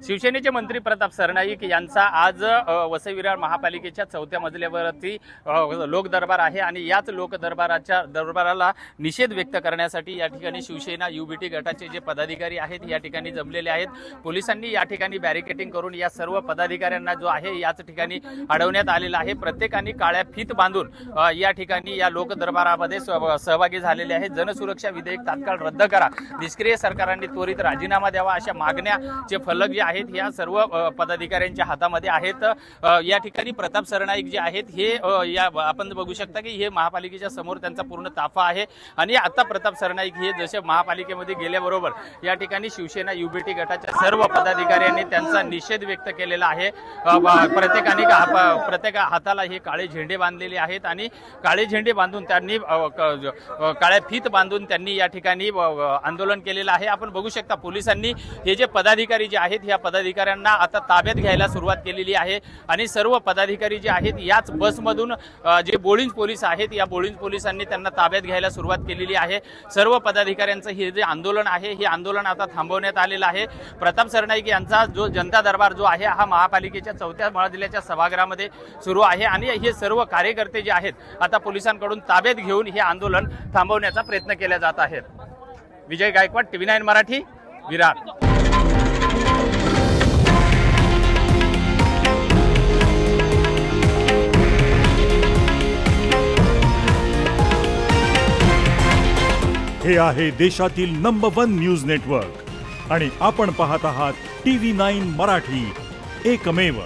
शिवसेनेचे मंत्री प्रताप सरनाईक यांचा आज वसई विरार महापालिकेच्या 4थ्या मजल्यावरती लोक दरबार आहे आणि याच लोक दरबाराला निषेध व्यक्त करण्यासाठी या ठिकाणी शिवसेना युबीटी गटाचे जे पदाधिकारी आहेत या ठिकाणी जमलेले आहेत। पोलिसांनी या ठिकाणी बॅरिकेडिंग करून या सर्व पदाधिकाऱ्यांना जो आहे याच ठिकाणी अडवण्यात आलेला आहे। प्रत्येकाने काळ्या फीत बांधून या ठिकाणी या लोक दरबारामध्ये सहभागी झालेले आहेत। जनसुरक्षा विधेयक तात्काळ रद्द करा, निष्क्रिय सरकारांनी त्वरित राजीनामा द्यावा अशा मागण्याचे फलक जे आहेत या सर्व पदाधिकाऱ्यांच्या हातामध्ये आहेत। या ठिकाणी प्रताप सरनाईक जे आहेत हे या आपण बघू शकता की हे महापालिकेच्या समोर त्यांचा पूर्ण ताफा आहे आणि आता प्रताप सरनाईक हे जसे महापालिकेमध्ये गेल्याबरोबर या ठिकाणी शिवसेना युबीटी गटाच्या सर्व पदाधिकाऱ्यांनी त्यांचा निषेध व्यक्त केलेला आहे। प्रत्येक हाताला हे काळे झेंडे बांधलेले आहेत आणि काळे झेंडे बांधून त्यांनी काळ्या फीत बांधून त्यांनी या ठिकाणी आंदोलन केलेलं आहे। आपण बघू शकता पोलिसांनी हे जे पदाधिकारी जे आहेत या पदाधिकाऱ्यांना आता ताब्यात घ्यायला सुरुवात केलेली आहे आणि सर्व पदाधिकारी जे आहेत याच बसमधून जे बोळिंज पोलीस आहेत या बोळिंज पोलिसांनी त्यांना ताब्यात घ्यायला सुरुवात केलेली आहे। सर्व पदाधिकाऱ्यांचं हे जे आंदोलन आहे हे आंदोलन आता थांबवण्यात आलेलं आहे। प्रताप सरनाईक यांचा जो जनता दरबार जो आहे हा महापालिकेच्या 4थ्या मजल्याच्या सभागृहामध्ये सुरू आहे आणि हे सर्व कार्यकर्ते जे आहेत आता पोलिसांकडून ताब्यात घेऊन हे आंदोलन थांबवण्याचा प्रयत्न केला जात आहे। विजय गायकवाड, TV9 मराठी, विरार। हे आहे देशातील नंबर 1 न्यूज नेटवर्क आणि आपण पाहत आहात TV9 मराठी, एकमेव।